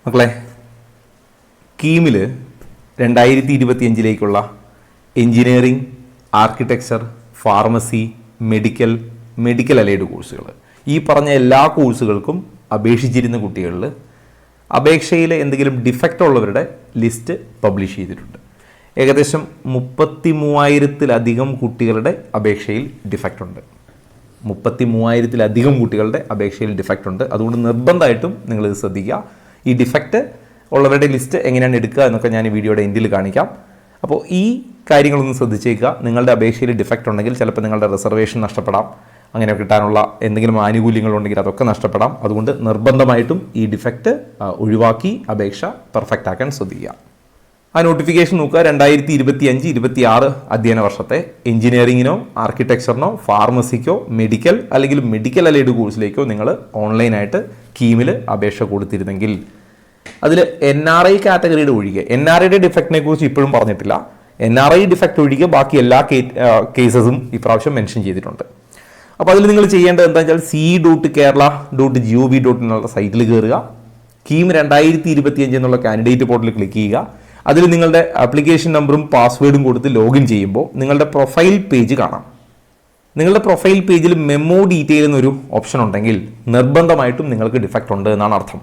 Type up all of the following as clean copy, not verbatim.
മക്കളെ, കീമിൽ 2025 engineering, architecture, pharmacy, medical allied കോഴ്സുകൾ, ഈ പറഞ്ഞ എല്ലാ കോഴ്സുകൾക്കും അപേക്ഷിച്ചിരുന്ന കുട്ടികളിൽ അപേക്ഷയിൽ എന്തെങ്കിലും ഡിഫക്റ്റ് ഉള്ളവരുടെ ലിസ്റ്റ് പബ്ലിഷ് ചെയ്തിട്ടുണ്ട്. ഏകദേശം 33,000-ലധികം കുട്ടികളുടെ അപേക്ഷയിൽ ഡിഫക്റ്റ് ഉണ്ട്. 33,000-ലധികം കുട്ടികളുടെ അപേക്ഷയിൽ ഡിഫക്റ്റ് ഉണ്ട്. അതുകൊണ്ട് നിർബന്ധമായിട്ടും നിങ്ങളിത് ശ്രദ്ധിക്കുക. ഈ ഡിഫക്റ്റ് ഉള്ളവരുടെ ലിസ്റ്റ് എങ്ങനെയാണ് എടുക്കുക എന്നൊക്കെ ഞാൻ ഈ വീഡിയോയുടെ എൻഡിൽ കാണിക്കാം. അപ്പോൾ ഈ കാര്യങ്ങളൊന്ന് ശ്രദ്ധിച്ചേക്കുക. നിങ്ങളുടെ അപേക്ഷയിൽ ഡിഫക്റ്റ് ഉണ്ടെങ്കിൽ ചിലപ്പോൾ നിങ്ങളുടെ റിസർവേഷൻ നഷ്ടപ്പെടാം, അങ്ങനെ കിട്ടാനുള്ള എന്തെങ്കിലും ആനുകൂല്യങ്ങളുണ്ടെങ്കിൽ അതൊക്കെ നഷ്ടപ്പെടാം. അതുകൊണ്ട് നിർബന്ധമായിട്ടും ഈ ഡിഫക്റ്റ് ഒഴിവാക്കി അപേക്ഷ പെർഫെക്റ്റ് ആക്കാൻ ശ്രദ്ധിക്കുക. ആ നോട്ടിഫിക്കേഷൻ നോക്കുക. 2025-26 അധ്യയന വർഷത്തെ എഞ്ചിനീയറിങ്ങിനോ, ആർക്കിടെക്ചറിനോ, ഫാർമസിക്കോ, അല്ലെങ്കിൽ മെഡിക്കൽ അലൈഡ് കോഴ്സിലേക്കോ നിങ്ങൾ ഓൺലൈനായിട്ട് കീമിൽ അപേക്ഷ കൊടുത്തിരുന്നെങ്കിൽ അതിൽ NRI കാറ്റഗറിയുടെ ഒഴികെ, NRIയുടെ ഡിഫക്റ്റിനെ കുറിച്ച് ഇപ്പോഴും പറഞ്ഞിട്ടില്ല, NRI ഡിഫക്റ്റ് ഒഴികെ ബാക്കി എല്ലാ കേസസും ഇപ്രാവശ്യം മെൻഷൻ ചെയ്തിട്ടുണ്ട്. അപ്പോൾ അതിൽ നിങ്ങൾ ചെയ്യേണ്ടത് എന്താണെന്ന് വെച്ചാൽ ce.kerala.gov.in എന്നുള്ള സൈറ്റിൽ കയറുക, കീം 2025 എന്നുള്ള കാൻഡിഡേറ്റ് പോർട്ടലിൽ ക്ലിക്ക് ചെയ്യുക. അതിൽ നിങ്ങളുടെ ആപ്ലിക്കേഷൻ നമ്പറും പാസ്വേഡും കൊടുത്ത് ലോഗിൻ ചെയ്യുമ്പോൾ നിങ്ങളുടെ പ്രൊഫൈൽ പേജ് കാണാം. നിങ്ങളുടെ പ്രൊഫൈൽ പേജിൽ മെമ്മോ ഡീറ്റെയിൽ എന്നൊരു ഓപ്ഷൻ ഉണ്ടെങ്കിൽ നിർബന്ധമായിട്ടും നിങ്ങൾക്ക് ഡിഫക്റ്റ് ഉണ്ട് എന്നാണ് അർത്ഥം.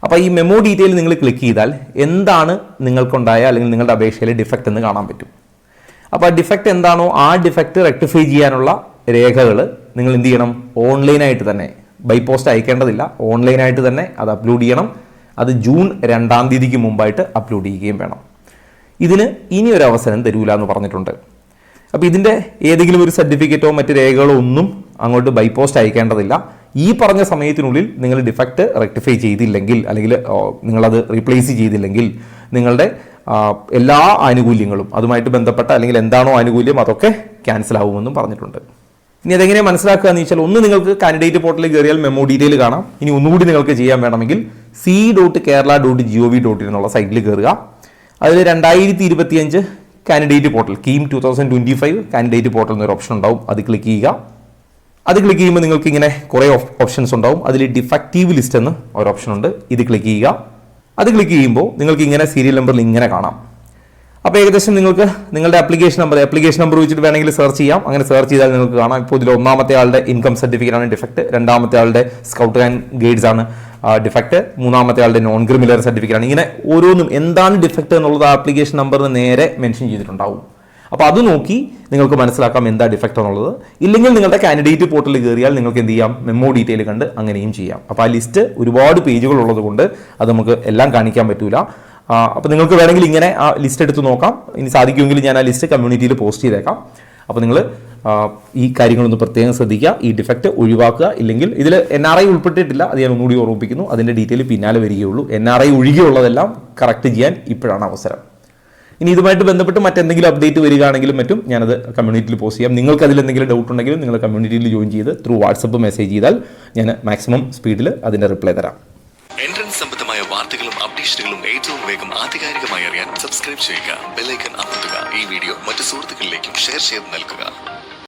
അപ്പോൾ ഈ മെമ്മോ ഡീറ്റെയിൽ നിങ്ങൾ ക്ലിക്ക് ചെയ്താൽ എന്താണ് നിങ്ങൾക്കുണ്ടായ അല്ലെങ്കിൽ നിങ്ങളുടെ അപേക്ഷയിലെ ഡിഫക്റ്റ് എന്ന് കാണാൻ പറ്റും. അപ്പോൾ ആ ഡിഫക്റ്റ് എന്താണോ ആ ഡിഫക്റ്റ് റെക്ടിഫൈ ചെയ്യാനുള്ള രേഖകൾ നിങ്ങൾ എന്ത് ചെയ്യണം? ഓൺലൈനായിട്ട് തന്നെ, ബൈ പോസ്റ്റ് അയക്കേണ്ടതില്ല, ഓൺലൈനായിട്ട് തന്നെ അത് അപ്ലോഡ് ചെയ്യണം. അത് ജൂൺ 2 മുമ്പായിട്ട് അപ്ലോഡ് ചെയ്യുകയും വേണം. ഇതിന് ഇനിയൊരു അവസരം തരൂല എന്ന് പറഞ്ഞിട്ടുണ്ട്. അപ്പോൾ ഇതിൻ്റെ ഏതെങ്കിലും ഒരു സർട്ടിഫിക്കറ്റോ മറ്റ് രേഖകളോ ഒന്നും അങ്ങോട്ട് ബൈ പോസ്റ്റ് അയക്കേണ്ടതില്ല. ഈ പറഞ്ഞ സമയത്തിനുള്ളിൽ നിങ്ങൾ ഡിഫക്റ്റ് റെക്ടിഫൈ ചെയ്തില്ലെങ്കിൽ അല്ലെങ്കിൽ നിങ്ങളത് റീപ്ലേസ് ചെയ്തില്ലെങ്കിൽ നിങ്ങളുടെ എല്ലാ ആനുകൂല്യങ്ങളും അതുമായിട്ട് ബന്ധപ്പെട്ട അല്ലെങ്കിൽ എന്താണോ ആനുകൂല്യം അതൊക്കെ ക്യാൻസൽ ആവുമെന്നും പറഞ്ഞിട്ടുണ്ട്. ഇനി അതെങ്ങനെ മനസ്സിലാക്കുക എന്ന് വെച്ചാൽ, ഒന്ന് നിങ്ങൾക്ക് കാൻഡിഡേറ്റ് പോർട്ടലിൽ കയറിയാൽ മെമ്മോ ഡീറ്റെയിൽ കാണാം. ഇനി ഒന്നുകൂടി നിങ്ങൾക്ക് ചെയ്യാൻ വേണമെങ്കിൽ ce.kerala.gov.in എന്നുള്ള സൈറ്റിൽ കയറുക. അതിൽ 2025 candidate portal, KEAM 2025 candidate portal എന്നൊരു ഓപ്ഷൻ ഉണ്ടാവും. അത് ക്ലിക്ക് ചെയ്യുക. അത് ക്ലിക്ക് ചെയ്യുമ്പോൾ നിങ്ങൾക്ക് ഇങ്ങനെ കുറേ ഓപ്ഷൻസ് ഉണ്ടാവും. അതിൽ ഡിഫക്റ്റീവ് ലിസ്റ്റ് എന്ന് ഒരു ഓപ്ഷൻ ഉണ്ട്. ഇത് ക്ലിക്ക് ചെയ്യുക. അത് ക്ലിക്ക് ചെയ്യുമ്പോൾ നിങ്ങൾക്ക് ഇങ്ങനെ സീരിയൽ നമ്പറിൽ ഇങ്ങനെ കാണാം. അപ്പോൾ ഏകദേശം നിങ്ങൾക്ക് നിങ്ങളുടെ ആപ്ലിക്കേഷൻ നമ്പർ വെച്ചിട്ട് വേണമെങ്കിൽ സെർച്ച് ചെയ്യാം. അങ്ങനെ സെർച്ച് ചെയ്താൽ നിങ്ങൾക്ക് കാണാം. ഇപ്പോൾ ഇതിൽ ഒന്നാമത്തെ ആളുടെ ഇൻകം സർട്ടിഫിക്കറ്റ് ആണ് ഡിഫക്റ്റ്, രണ്ടാമത്തെ ആളുടെ സ്കൗട്ട് ആൻഡ് ഗൈഡ്സ് ആണ് ഡിഫക്റ്റ്, മൂന്നാമത്തെ ആളുടെ നോൺ ക്രിമിനൽ സർട്ടിഫിക്കറ്റ് ആണ്. ഇങ്ങനെ ഓരോന്നും എന്താണ് ഡിഫക്റ്റ് എന്നുള്ളത് ആപ്ലിക്കേഷൻ നമ്പറിന് നേരെ മെൻഷൻ ചെയ്തിട്ടുണ്ടാവും. അപ്പോൾ അത് നോക്കി നിങ്ങൾക്ക് മനസ്സിലാക്കാം എന്താ ഡിഫക്റ്റ് എന്നുള്ളത്. ഇല്ലെങ്കിൽ നിങ്ങളുടെ കാൻഡിഡേറ്റ് പോർട്ടലിൽ കയറിയാൽ നിങ്ങൾക്ക് എന്ത് ചെയ്യാം? മെമ്മോ ഡീറ്റെയിൽ കണ്ട് അങ്ങനെയും ചെയ്യാം. അപ്പോൾ ആ ലിസ്റ്റ് ഒരുപാട് പേജുകൾ ഉള്ളത് കൊണ്ട് അത് നമുക്ക് എല്ലാം കാണിക്കാൻ പറ്റൂല. അപ്പോൾ നിങ്ങൾക്ക് വേണമെങ്കിൽ ഇങ്ങനെ ആ ലിസ്റ്റ് എടുത്ത് നോക്കാം. ഇനി സാധിക്കുമെങ്കിൽ ഞാൻ ആ ലിസ്റ്റ് കമ്മ്യൂണിറ്റിയിൽ പോസ്റ്റ് ചെയ്തേക്കാം. അപ്പോൾ നിങ്ങൾ ഈ കാര്യങ്ങളൊന്ന് പ്രത്യേകം ശ്രദ്ധിക്കുക. ഈ ഡിഫക്റ്റ് ഒഴിവാക്കുക. ഇല്ലെങ്കിൽ ഇതിൽ NRI ഉൾപ്പെട്ടിട്ടില്ല, അത് ഞാൻ ഒന്നുകൂടി ഓർമ്മിപ്പിക്കുന്നു. അതിൻ്റെ ഡീറ്റെയിൽ പിന്നാലെ വരികയുള്ളൂ. NRI ഒഴികെയുള്ളതെല്ലാം കറക്റ്റ് ചെയ്യാൻ ഇപ്പോഴാണ് അവസരം. ഇനി ഇതുമായിട്ട് ബന്ധപ്പെട്ട് മറ്റെന്തെങ്കിലും അപ്ഡേറ്റ് വരികയാണെങ്കിലും മറ്റും ഞാനത് കമ്മ്യൂണിറ്റിയിൽ പോസ്റ്റ് ചെയ്യാം. നിങ്ങൾക്ക് അതിൽ എന്തെങ്കിലും ഡൗട്ട് ഉണ്ടെങ്കിലും നിങ്ങൾ കമ്മ്യൂണിറ്റിയിൽ ജോയിൻ ചെയ്ത് ത്രൂ വാട്സപ്പ് മെസ്സേജ് ചെയ്താൽ ഞാൻ മാക്സിമം സ്പീഡിൽ അതിൻ്റെ റിപ്ലൈ തരാം. എൻട്രൻസ് സംബന്ധമായ വാർത്തകളും അപ്ഡേഷനുകളും ഏറ്റവും വേഗം ആധികാരികമായി അറിയാൻ സബ്സ്ക്രൈബ് ചെയ്യുക, ബെൽ ഐക്കൺ അമർത്തുക. ഈ വീഡിയോ മറ്റു സുഹൃത്തുക്കളിലേക്കും ഷെയർ ചെയ്ത് നൽകുക.